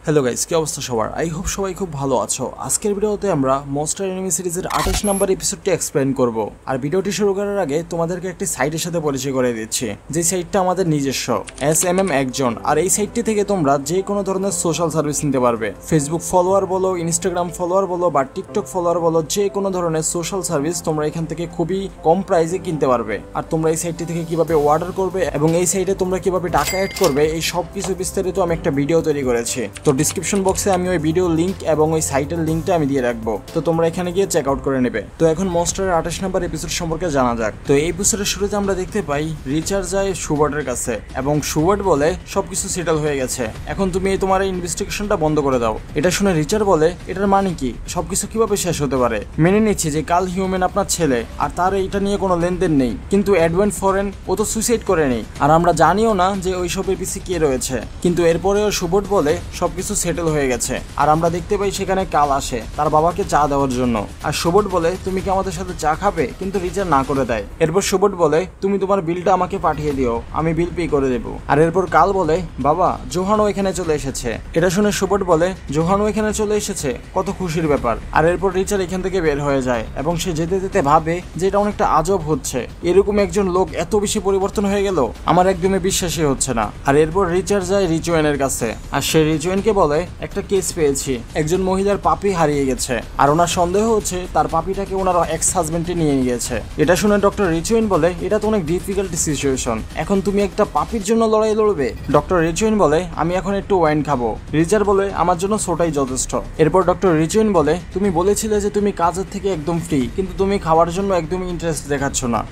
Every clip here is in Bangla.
হ্যালো গাইস, কি অবস্থা সবার? আই হোপ সবাই খুব ভালো আছো। আজকের ভিডিওতে আমরা মনস্টার এনিমি সিরিজের 28 নম্বর এপিসোডটি এক্সপ্লেইন করব। আর ভিডিওটি শুরু করার আগে তোমাদেরকে একটি সাইটের সাথে পরিচয় করে দিচ্ছি, যে সাইটটা আমাদের নিজস্ব SMM একজন। আর এই সাইটটি থেকে তোমরা যে কোনো ধরনের সোশ্যাল সার্ভিস নিতে পারবে। ফেসবুক ফলোয়ার বলো, ইনস্টাগ্রাম ফলোয়ার বলো বা টিকটক ফলোয়ার বলো, যে কোনো ধরনের সোশ্যাল সার্ভিস তোমরা এখান থেকে খুবই কম প্রাইসে কিনতে পারবে। আর তোমরা এই সাইটটি থেকে কিভাবে অর্ডার করবে এবং এই সাইটে তোমরা কিভাবে টাকা অ্যাড করবে, এই সব কিছু বিস্তারিত আমি একটা ভিডিও তৈরি করেছি। তো ডিসক্রিপশন বক্সে আমি ওই ভিডিও লিংক এবং ওই সাইটের লিংকটা আমি দিয়ে রাখবো, তো তোমরা এখানে গিয়ে চেক আউট করে নেবে। তো এখন মনস্টারের 28 নম্বর এপিসোড সম্পর্কে জানা যাক। তো এই এপিসোডের শুরুতে আমরা দেখতে পাই রিচার যায় সুবার্টের কাছে এবং সুবার্ট বলে সবকিছু সেটেল হয়ে গেছে, এখন তুমি তোমার এই ইনভেস্টিগেশনটা বন্ধ করে দাও। এটা শুনে রিচার বলে, এটার মানে কি? সবকিছু কিভাবে শেষ হতে পারে? মেনে নিচ্ছি যে কাল হিউম্যান আপনার ছেলে আর তার এইটা নিয়ে কোনো লেনদেন নেই, কিন্তু এডওয়েন ফরেন ও তো সুইসাইড করে নেই, আর আমরা জানিও না যে ওই সবের পিছিয়ে কে রয়েছে। কিন্তু এরপরেও সুবোর্ট বলে সবকিছু সেটেল হয়ে গেছে। আর আমরা দেখতে পাই সেখানে কাল আসে তার বাবাকে চা দেওয়ার জন্য। আর সুবোর্ট বলে, তুমি কি আমাদের সাথে চা খাবে? কিন্তু রিচার না করে দেয়। এরপর সুবোর্ট বলে, তুমি তোমার বিলটা আমাকে পাঠিয়ে দিও, আমি বিল পে করে দেবো। আর এরপর কাল বলে, বাবা জোহানও এখানে চলে এসেছে। এটা শুনে সুবোর্ট বলে, জোহানও এখানে চলে এসেছে, কত খুশির ব্যাপার। আর এরপর রিচার এখান থেকে বের হয়ে যায় এবং সে যেতে যেতে ভাবে যে এটা অনেকটা আজব হচ্ছে, এরকম একজন লোক এত বেশি পরিবর্তন হয়ে গেল, আমার একদমই বিশ্বাসই হচ্ছে না। আর এরপর রিচার যায় রিচুয়েনের কাছে আর সে রিচুয়েনকে বলে, একটা কেস পেয়েছি, একজন মহিলার পাপি হারিয়ে গেছে আর ওনার সন্দেহ হচ্ছে তার পাপিটাকে ওনার এক্স হাজবেন্ডে নিয়ে গিয়েছে। এটা শুনে ডক্টর রিচুয়েন বলে, এটা তো অনেক ডিফিকাল্ট সিচুয়েশন, এখন তুমি একটা পাপির জন্য লড়াই লড়বে? ডক্টর রিচুয়েন বলে, আমি এখন একটু ওয়াইন খাবো। রিচার বলে, আমার জন্য সোটাই যথেষ্ট। এরপর ডক্টর রিচুয়েন বলে, তুমি বলেছিলে যে তুমি কাজের থেকে একদম ফ্রি, কিন্তু তুমি খাওয়ার জন্য একদমই ইন্টারেস্ট দেখাচ্ছ না।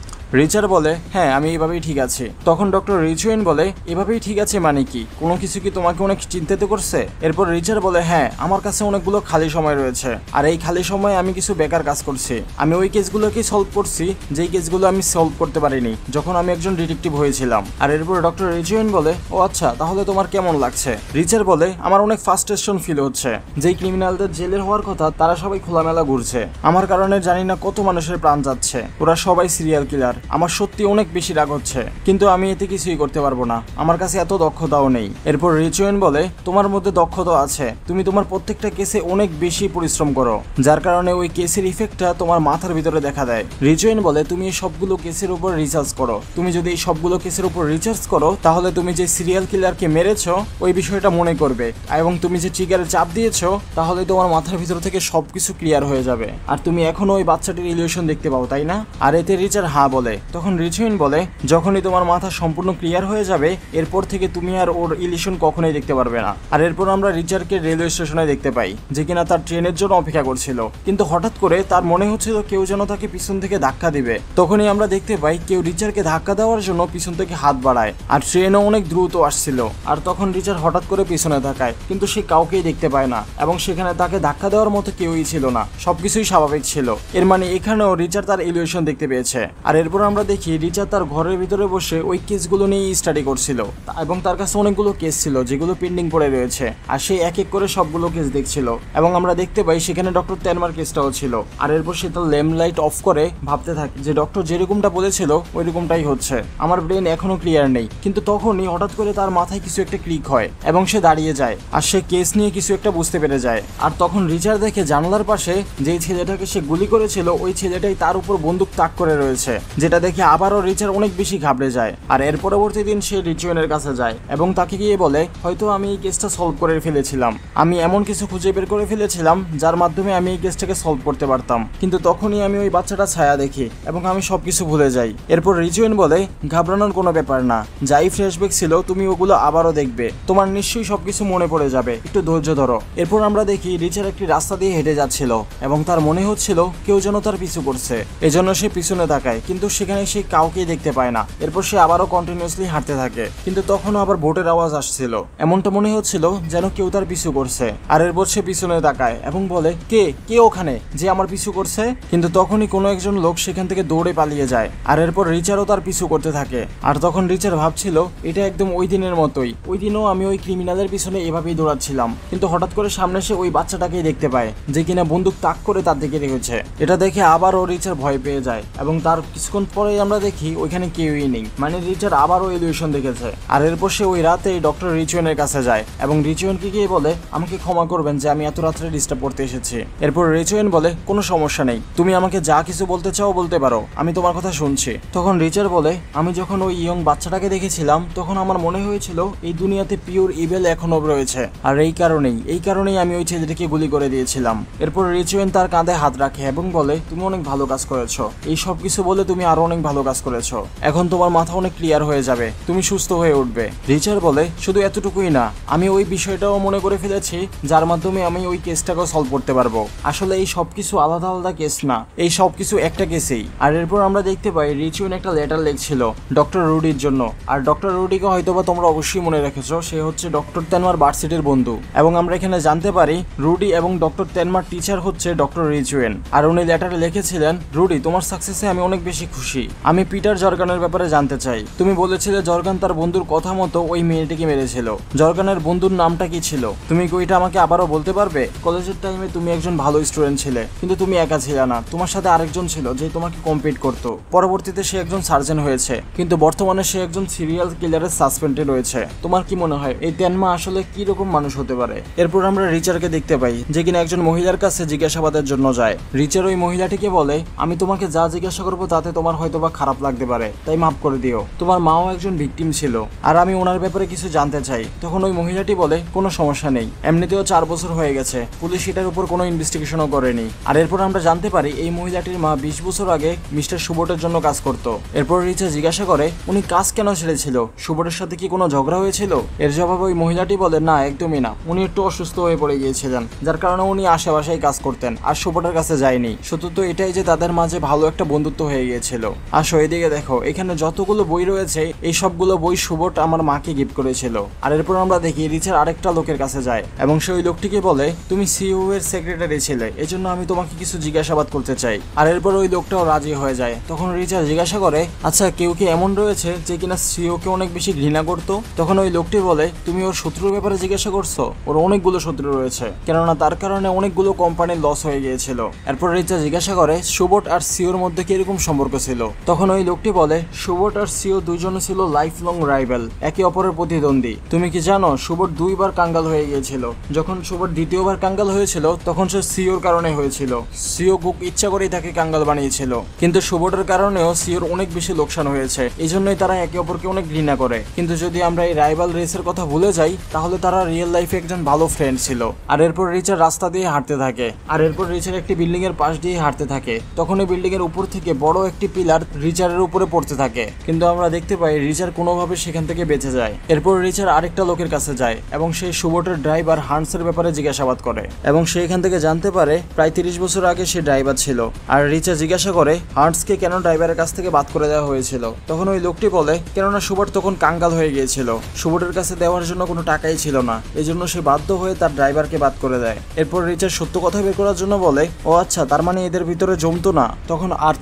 রিচার বলে, হ্যাঁ আমি এভাবেই ঠিক আছি। তখন ডক্টর রিচুয়েন বলে, এভাবেই ঠিক আছে মানে কি? কোনো কিছু কি তোমাকে অনেক চিন্তিত করছে? এরপর রিচার বলে, হ্যাঁ আমার কাছে অনেকগুলো খালি সময় রয়েছে, আর এই খালি সময়ে আমি কিছু বেকার কাজ করছি। আমি ওই কেসগুলোকে সলভ করছি যেই কেসগুলো আমি সলভ করতে পারিনি যখন আমি একজন ডিটেকটিভ হয়েছিলাম। আর এরপর ডক্টর রিচুয়েন বলে, ও আচ্ছা, তাহলে তোমার কেমন লাগছে? রিচার বলে, আমার অনেক ফ্রাস্ট্রেশন ফিল হচ্ছে, যেই ক্রিমিনালদের জেলের হওয়ার কথা তারা সবাই খোলামেলা ঘুরছে, আমার কারণে জানি না কত মানুষের প্রাণ যাচ্ছে, ওরা সবাই সিরিয়াল কিলার। আমার সত্যি অনেক বেশি রাগ হচ্ছে, কিন্তু আমি এতে কিছুই করতে পারবো না, আমার কাছে এত দক্ষতাও নেই। এরপর রিচুয়েন বলে, তোমার মধ্যে দক্ষতা আছে, তুমি তোমার প্রত্যেকটা কেসে অনেক বেশি পরিশ্রম করো, যার কারণে ওই কেসের ইফেক্টটা তোমার মাথার ভিতরে দেখা দেয়। রিচুয়েন বলে, তুমি এই সবগুলো কেসের উপর রিসার্চ করো, তুমি যদি এই সবগুলো কেসের উপর রিসার্চ করো তাহলে তুমি যে সিরিয়াল কিলারকে মেরেছো ওই বিষয়টা মনে করবে, এবং তুমি যে ট্রিগারে চাপ দিয়েছো তাহলে তোমার মাথার ভিতর থেকে সবকিছু ক্লিয়ার হয়ে যাবে, আর তুমি এখনো ওই বাচ্চাটির ইলিউশন দেখতে পাও, তাই না? আর এতে রিচার হ্যাঁ বলে। তখন রিচুয়েন বলে, যখনই তোমার মাথা সম্পূর্ণ ক্লিয়ার হয়ে যাবে এরপর থেকে তুমি আর ওর ইলিউশন কখনোই দেখতে পারবে না। আর এরপর আমরা রিচারকে রেলওয়ে স্টেশনে দেখতে পাই, যে কিনা তার ট্রেনের জন্য অপেক্ষা করছিল, কিন্তু হঠাৎ করে তার মনে হচ্ছিল কেউ যেন তাকে পিছন থেকে ধাক্কা দিবে। তখনই আমরা দেখতে পাই কেউ রিচারকে ধাক্কা দেওয়ার জন্য পিছন থেকে হাত বাড়ায়, আর ট্রেনও অনেক দ্রুত আসছিল। আর তখন রিচার হঠাৎ করে পিছনে তাকায়, কিন্তু সে কাউকেই দেখতে পায় না, এবং সেখানে তাকে ধাক্কা দেওয়ার মতো কেউই ছিল না, সবকিছুই স্বাভাবিক ছিল। এর মানে এখানেও রিচার তার ইলিউশন দেখতে পেয়েছে। আর এরপর আমরা দেখি রিচার তার ঘরের ভিতরে বসে ওই কেসগুলো নিয়ে স্টাডি করছিল, এবং তার কাছে অনেকগুলো কেস ছিল যেগুলো পেন্ডিং পড়ে রয়েছে, আর সে এক এক করে সবগুলো কেস দেখছিল। এবং আমরা দেখতে পাই সেখানে ডক্টর তেনমার কেসটাও ছিল। আর এরপর সে তার ল্যাম্প লাইট অফ করে ভাবতে থাকে যে ডক্টর যেরকমটা বলেছিল ওই রকমটাই হচ্ছে, আমার ব্রেন এখনো ক্লিয়ার নেই। কিন্তু তখনই হঠাৎ করে তার মাথায় কিছু একটা ক্লিক হয় এবং সে দাঁড়িয়ে যায়, আর সে কেস নিয়ে কিছু একটা বুঝতে পেরে যায়। আর তখন রিচার দেখে জানালার পাশে যেই ছেলেটাকে সে গুলি করেছিল ওই ছেলেটাই তার উপর বন্দুক তাক করে রয়েছে, যেটা দেখে আবারও রিচার অনেক বেশি ঘাবড়ে যায়। আর এর পরবর্তী দিন সে রিচুয়েনের কাছে যায় এবং তাকে গিয়ে বলে, হয়তো আমি এই কেসটা সলভ করে ফেলেছিলাম, আমি এমন কিছু খুঁজে বের করে ফেলেছিলাম যার মাধ্যমে আমি এই কেসটাকে সলভ করতে পারতাম, কিন্তু তখনই আমি ওই বাচ্চাটা ছায়া দেখি এবং আমি সবকিছু ভুলে যাই। এরপর রিচুয়েন বলে, ঘাবড়ানোর কোনো ব্যাপার না, যাই ফ্ল্যাশব্যাক ছিল তুমি ওগুলো আবারও দেখবে, তোমার নিশ্চয়ই সবকিছু মনে পড়ে যাবে, একটু ধৈর্য ধরো। এরপর আমরা দেখি রিচার একটি রাস্তা দিয়ে হেঁটে যাচ্ছিল এবং তার মনে হচ্ছিল কেউ যেন তার পিছু করছে, এজন্য সে পিছনে তাকায়, কিন্তু সেখানে সে কাউকেই দেখতে পায় না। এরপর সে আবারও কন্টিনিউয়াসলি হাঁটতে থাকে, কিন্তু তখনও আবার বোটের আওয়াজ আসছিল, এমনটা মনে হচ্ছিল যেন কেউ তার পিছু করছে। আর এরপর সে পিছনে তাকায় এবং বলে, কে কে ওখানে যে আমার পিছু করছে? কিন্তু তখনই কোনো একজন লোক সেখান থেকে দৌড়ে পালিয়ে যায়। আর এরপর রিচারও তার পিছু করতে থাকে। আর তখন রিচার ভাবছিল এটা একদম ওই দিনের মতোই, ওই দিনও আমি ওই ক্রিমিনালের পিছনে এভাবেই দৌড়াচ্ছিলাম, কিন্তু হঠাৎ করে সামনে সে ওই বাচ্চাটাকেই দেখতে পায় যে কিনা বন্দুক তাক করে তার দিকে রেখেছে। এটা দেখে আবারও রিচার ভয় পেয়ে যায় এবং তার কিছুক্ষণ কিছুক্ষণ পরেই আমরা দেখি ওইখানে কেউই নেই, মানে রিচার্ড আবারও ইলিউশন দেখেছে। আর এরপর সে ওই রাতে ডক্টর রিচুয়েনের কাছে যায় এবং রিচুয়েনকে গিয়ে বলে আমাকে ক্ষমা করবেন যে আমি এত রাত্রে ডিস্টার্ব করতে এসেছি। এরপর রিচুয়েন বলে কোনো সমস্যা নেই, তুমি আমাকে যা কিছু বলতে চাও বলতে পারো, আমি তোমার কথা শুনছি। তখন রিচার্ড বলে আমি যখন ওই ইয়ং বাচ্চাটাকে দেখেছিলাম তখন আমার মনে হয়েছিল এই দুনিয়াতে পিওর ইভেল এখনো রয়েছে, আর এই কারণেই আমি ওই ছেলেটিকে গুলি করে দিয়েছিলাম। এরপর রিচুয়েন তার কাঁধে হাত রাখে এবং বলে তুমি অনেক ভালো কাজ করেছো, এই সব কিছু বলে তুমি আরো অনেক ভালো কাজ করেছো, এখন তোমার মাথা অনেক ক্লিয়ার হয়ে যাবে, তুমি সুস্থ হয়ে উঠবে। রিচার্ড বলে শুধু এতটুকুই না, আমি ওই বিষয়টাও মনে করে ফেলেছি যার মাধ্যমে আমি ওই কেসটাকেও সলভ করতে পারবো। আসলে এই সব কিছু আলাদা আলাদা কেস না, এই সব কিছু একটা কেসেই। আর এরপর আমরা দেখতে পাই রিচুয়েন একটা লেটার লিখছিল ডক্টর রুডির জন্য। আর ডক্টর রুডিকে হয়তোবা তোমরা অবশ্যই মনে রেখেছো, সে হচ্ছে ডক্টর তেনমার ভার্সিটির বন্ধু। এবং আমরা এখানে জানতে পারি রুডি এবং ডক্টর তেনমার টিচার হচ্ছে ডক্টর রিচুয়েন। আর উনি লেটারে লিখেছিলেন রুডি তোমার সাকসেসে আমি অনেক বেশি খুশি, আমি পিটার জর্গানের ব্যাপারে জানতে চাই। তুমি বলেছিলে জর্গান তার বন্ধুর কথা মতো ওই মেয়েটিকে মেরেছিল, জর্গানের বন্ধুর নামটা কি ছিল? তুমি কি ওইটা আমাকে আবারও বলতে পারবে? কলেজের টাইমে তুমি একজন ভালো স্টুডেন্ট ছিলে, কিন্তু তুমি একা ছিলে না, তোমার সাথে আরেকজন ছিল যে তোমাকে কম্পিট করতো। পরবর্তীতে সে একজন সার্জন হয়েছে, কিন্তু বর্তমানে সে একজন সিরিয়াল কিলারের সাসপেন্ডে রয়েছে। তোমার কি মনে হয় এই তেনমা আসলে কি রকম মানুষ হতে পারে? এরপর আমরা রিচারকে দেখতে পাই যে কিনা একজন মহিলার কাছে জিজ্ঞাসাবাদের জন্য যায়। রিচার ওই মহিলাটিকে বলে আমি তোমাকে যা জিজ্ঞাসা করবো তাতে তোমার হয়তোবা খারাপ লাগতে পারে, তাই মাফ করে দিও, তোমার মাও একজন ভিকটিম ছিল আর আমি ওনার ব্যাপারে কিছু জানতে চাই। তখন ওই মহিলাটি বলে কোনো সমস্যা নেই, এমনিতেও 4 বছর হয়ে গেছে, পুলিশ এটার উপর কোনো ইনভেস্টিগেশনও করেনি। আর এরপর আমরা জানতে পারি এই মহিলাটির মা 20 বছর আগে মিস্টার সুবোটের জন্য কাজ করতো। এরপর রিচা জিজ্ঞাসা করে উনি কাজ কেন ছেড়েছিল, সুবোটের সাথে কি কোনো ঝগড়া হয়েছিল? এর জবাবে ওই মহিলাটি বলে না, একদমই না, উনি একটু অসুস্থ হয়ে পড়ে গিয়েছিলেন, যার কারণে উনি আশেপাশেই কাজ করতেন আর সুবোটের কাছে যায়নি। সত্য তো এটাই যে তাদের মাঝে ভালো একটা বন্ধুত্ব হয়ে গিয়েছিল। আসো এদিকে দেখো, এখানে যতগুলো বই রয়েছে এই সবগুলো বই সুবোট আমার মাকে গিফট করেছিল। আর এরপর আমরা দেখি রিচার আরেকটা লোকের কাছে যায় এবং সে ওই লোকটিকে বলে তুমি সিইও এর সেক্রেটারি ছিলে, এজন্য আমি তোমাকে কিছু জিজ্ঞাসাবাদ করতে চাই। আর এরপর ওই লোকটাও রাজি হয়ে যায়। তখন রিচার জিজ্ঞাসা করে আচ্ছা কেউ কি এমন রয়েছে যে কিনা সিইও কে অনেক বেশি ঘৃণা করতো? তখন ওই লোকটি বলে তুমি ওর শত্রুর ব্যাপারে জিজ্ঞাসা করছো, ওর অনেকগুলো শত্রু রয়েছে, কেননা তার কারণে অনেকগুলো কোম্পানির লস হয়ে গিয়েছিল। এরপর রিচার জিজ্ঞাসা করে সুবোট আর সিওর মধ্যে কি এরকম সম্পর্ক ছিল? তখন ওই লোকটি বলে সুবোট আর সিও দুইজনে ছিল লাইফ লং রাইভাল, একে অপরের প্রতিদ্বন্দ্বী। তুমি কি জানো সুবোট 2 বার কাঙ্গাল হয়ে গিয়েছিল, যখন সুবোট দ্বিতীয়বার কাঙ্গাল হয়েছিল তখন সে সিওর কারণে হয়েছিল। সিও খুব ইচ্ছা করেই তাকে কাঙ্গাল বানিয়েছিল, কিন্তু সুবোটের কারণেও সিওর অনেক বেশি লোকসান হয়েছে, এই জন্যই তারা একে অপরকে অনেক ঘৃণা করে। কিন্তু যদি আমরা এই রাইভাল রেসের কথা ভুলে যাই তাহলে তারা রিয়েল লাইফে একজন ভালো ফ্রেন্ড ছিল। আর এরপর রিচার রাস্তা দিয়ে হাঁটতে থাকে, আর এরপর রিচার একটি বিল্ডিং এর পাশ দিয়ে হাঁটতে থাকে। তখন ওই বিল্ডিং এর উপর থেকে বড় একটি পিলার রিচারের উপরে পড়তে থাকে, কিন্তু আমরা দেখতে পাই রিচার কোনোভাবে সেখান থেকে বেঁচে যায়। এরপর রিচার আরেকটা লোকের কাছে যায় এবং সেই সুবোটের ড্রাইভার হান্সের ব্যাপারে জিজ্ঞাসাবাদ করে এবং সে এখান থেকে জানতে পারে প্রায় 30 বছর আগে সে ড্রাইভার ছিল। আর রিচার জিজ্ঞাসা করে হান্সকে কেন ড্রাইভারের কাছ থেকে বাদ করে দেওয়া হয়েছিল? তখন ওই লোকটি বলে কেননা সুবোট তখন কাঙ্গাল হয়ে গিয়েছিল, সুবোটের কাছে দেওয়ার জন্য কোনো টাকাই ছিল না, এই জন্য সে বাধ্য হয়ে তার ড্রাইভারকে বাদ করে দেয়। এরপর রিচার সত্য কথা বের করার জন্য বলে ও আচ্ছা, তার মানে এদের ভিতরে জমতো না।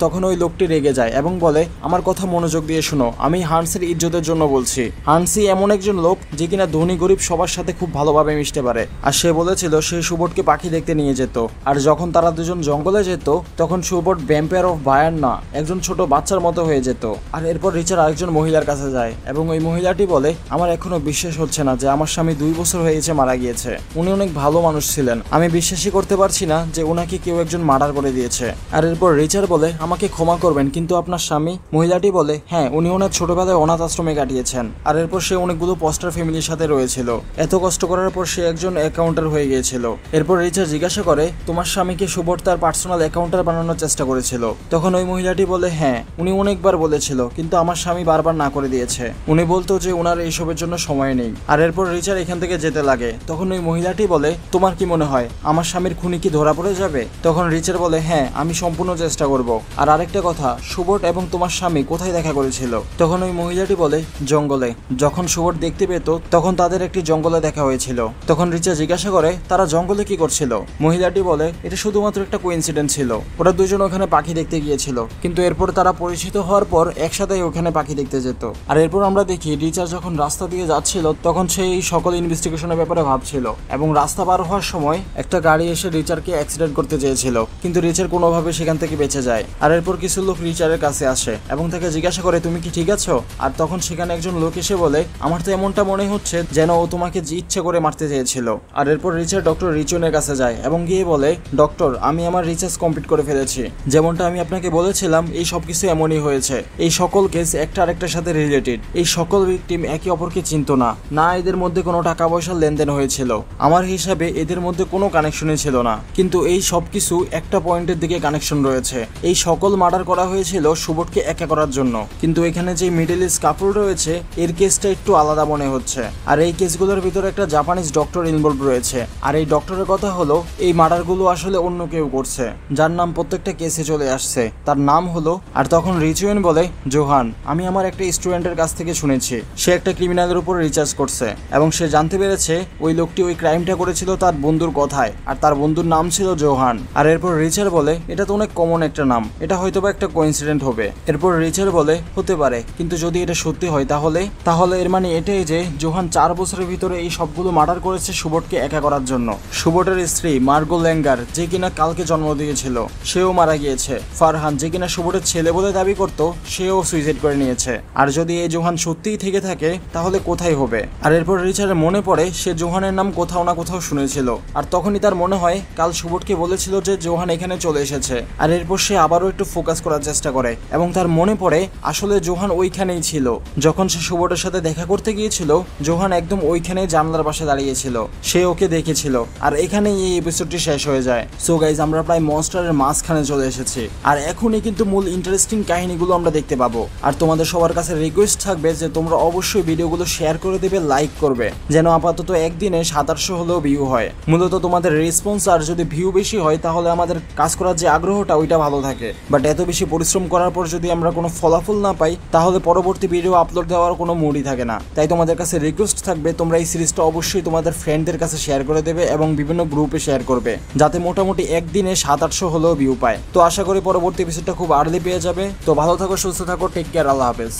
তখন ওই লোকটি রেগে যায় এবং বলে আমার কথা মনোযোগ দিয়ে শুনো, আমি হান্সের ইজ্জতের জন্য বলছি। হান্সি এমন একজন লোক যে কিনা ধনী গরিব সবার সাথে খুব ভালোভাবে মিশতে পারে। আর সে বলেছিল সে সুবোটকে পাখি দেখতে নিয়ে যেত, আর যখন তারা দুজন জঙ্গলে যেত তখন সুবোট ভ্যাম্পায়ার অফ বায়ার না, একজন ছোট বাচ্চার মতো হয়ে যেত। আর এরপর রিচার আরেকজন মহিলার কাছে যায় এবং ওই মহিলাটি বলে আমার এখনো বিশ্বাস হচ্ছে না যে আমার স্বামী 2 বছর হয়েছে মারা গিয়েছে, উনি অনেক ভালো মানুষ ছিলেন, আমি বিশ্বাসই করতে পারছি না যে ওনাকে কেউ একজন মার্ডার করে দিয়েছে। আর এরপর রিচার বলে আমাকে ক্ষমা করবেন কিন্তু আপনার স্বামী? মহিলাটি বলে হ্যাঁ, উনি ওনার ছোটবেলায় অনাথ আশ্রমে কাটিয়েছেন। আর এরপর সে অনেকগুলো পস্টার ফ্যামিলির সাথে রয়েছিল, এত কষ্ট করার পর সে একজন অ্যাকাউন্টার হয়ে গিয়েছিল। এরপর রিচার জিজ্ঞাসা করে তোমার স্বামীকে সুবোট তার পার্সোনাল অ্যাকাউন্টার বানানোর চেষ্টা করেছিল? তখন ওই মহিলাটি বলে হ্যাঁ, উনি অনেকবার বলেছিল কিন্তু আমার স্বামী বারবার না করে দিয়েছে, উনি বলতো যে ওনার এইসবের জন্য সময় নেই। আর এরপর রিচার এখান থেকে যেতে লাগে, তখন ওই মহিলাটি বলে তোমার কি মনে হয় আমার স্বামীর খুনি কি ধরা পড়ে যাবে? তখন রিচার বলে হ্যাঁ, আমি সম্পূর্ণ চেষ্টা করব। আর আরেকটা কথা, সুবোট এবং তোমার স্বামী কোথায় দেখা করেছিল? তখন ওই মহিলাটি বলে জঙ্গলে, যখন সুবোট দেখতে পেত তখন তাদের একটি জঙ্গলে দেখা হয়েছিল। তখন রিচা জিজ্ঞাসা করে তারা জঙ্গলে কি করছিল? মহিলাটি বলে এটা শুধুমাত্র একটা কোইন্সিডেন্ট ছিল, ওরা দুজন ওখানে পাখি দেখতে গিয়েছিল, কিন্তু এরপর তারা পরিচিত হওয়ার পর একসাথেই ওখানে পাখি দেখতে যেত। আর এরপর আমরা দেখি রিচা যখন রাস্তা দিয়ে যাচ্ছিল তখন সেই সকল ইনভেস্টিগেশনের ব্যাপারে ভাবছিল এবং রাস্তা পার হওয়ার সময় একটা গাড়ি এসে রিচারকে অ্যাক্সিডেন্ট করতে চেয়েছিল, কিন্তু রিচার কোনোভাবে সেখান থেকে বেঁচে যায়। আর এরপর কিছু লোক রিচারের কাছে আসে এবং তাকে জিজ্ঞাসা করে তুমি কি ঠিক আছো। আর তখন সেখানে একজন লোক এসে বলে আমার তো এমনটা মনে হচ্ছে যেন ও তোমাকে ইচ্ছে করে মারতে চেয়েছিল। আর এরপর রিচার্ড ডক্টর রিচনের কাছে যায় এবং গিয়ে বলে ডক্টর আমি আমার রিচার্জ কমপ্লিট করে ফেলেছি, যেমনটা আমি আপনাকে বলেছিলাম এই সব কিছু এমনই হয়েছে। এই সকল কেস একটা আরেকটার সাথে রিলেটেড। এই সকল ভিকটিম একে অপরকে চিনত না এদের মধ্যে কোনো টাকা পয়সার লেনদেন হয়েছিল। আমার হিসাবে এদের মধ্যে কোনো কানেকশনই ছিল না, কিন্তু এই সব কিছু একটা পয়েন্টের দিকে কানেকশন রয়েছে। এই সকল মার্ডার করা হয়েছিল সুবোধকে একা করার জন্য, কিন্তু এখানে যে মিডল ইস্ট কাপল রয়েছে এর কেসটা একটু আলাদা মনে হচ্ছে। আর এই কেসগুলোর ভিতরে একটা জাপানিজ ডক্টর ইনভলভ রয়েছে। আর এই ডক্টরের কথা হলো এই মার্ডারগুলো আসলে অন্য কেউ করছে, যার নাম প্রত্যেকটা কেসে চলে আসছে। তার নাম হলো, আর তখন রিচুয়েন বলে জোহান আমি আমার একটা স্টুডেন্টের কাছ থেকে শুনেছি সে একটা ক্রিমিনালের উপর রিচার্জ করছে এবং সে জানতে পেরেছে ওই লোকটি ওই ক্রাইমটা করেছিল তার বন্ধুর কথায়, আর তার বন্ধুর নাম ছিল জোহান। আর এরপর রিচার্ড বলে এটা তো অনেক কমন একটা নাম, এটা হয়তোবা একটা কোইন্সিডেন্ট হবে। এরপর রিচার্ড বলে হতে পারে, কিন্তু যদি এটা সত্যি হয় তাহলে এর মানে এটাই যে জোহান 4 বছরের ভিতরে এই সবগুলো মার্ডার করেছে সুবোধকে একা করার জন্য। সুবোধের স্ত্রী মার্গো ল্যাঙ্গার যে কিনা কালকে জন্ম দিয়েছিল সেও মারা গিয়েছে। ফারহান যে কিনা সুবোধের ছেলে বলে দাবি করত সেও সুইসাইড করে নিয়েছে। আর যদি এই জোহান সত্যিই থেকে থাকে তাহলে কোথায় হবে। আর এরপর রিচার্ডের মনে পড়ে সে জোহানের নাম কোথাও না কোথাও শুনেছিল, আর তখনই তার মনে হয় কাল সুবোধকে বলেছিল যে জোহান এখানে চলে এসেছে। আর এরপর সে আবারও একটু ফোকাস করার চেষ্টা করে এবং তার মনে পড়ে আসলে জোহান ওইখানেই ছিল। যখন সে সুবোধের সাথে দেখা করতে গিয়েছিল জোহান একদম ওইখানেই জানলার পাশে দাঁড়িয়েছিল, সে ওকে দেখেছিল। আর এখানেই এই এপিসোডটি শেষ হয়ে যায়। সো গাইজ আমরা প্রায় মনস্টারের মাঝখানে চলে এসেছি, আর এখনই কিন্তু মূল ইন্টারেস্টিং কাহিনীগুলো আমরা দেখতে পাবো। আর তোমাদের সবার কাছে রিকোয়েস্ট থাকবে যে তোমরা অবশ্যই ভিডিওগুলো শেয়ার করে দেবে, লাইক করবে, যেন আপাতত একদিনে 700 হলেও ভিউ হয়। মূলত তোমাদের রেসপন্স আর যদি ভিউ বেশি হয় তাহলে আমাদের কাজ করার যে আগ্রহটা ওইটা ভালো থাকে। বাট এত বেশি পরিশ্রম করার পর যদি আমরা কোনো ফলাফল না পাই তাহলে পরবর্তী ভিডিও আপলোড দেওয়ার কোনো মুডই থাকে না। তাই তোমাদের কাছে রিকোয়েস্ট থাকবে তোমরা এই সিরিজটা অবশ্যই তোমাদের ফ্রেন্ডদের কাছে শেয়ার করে দেবে এবং বিভিন্ন গ্রুপে শেয়ার করবে, যাতে মোটামুটি একদিনে 700 হলেও ভিউ পায়। তো আশা করি পরবর্তী এপিসোডটা খুব আর্লি পেয়ে যাবে। তো ভালো থাকো, সুস্থ থাকো, টেক কেয়ার, আল্লাহ হাফেজ।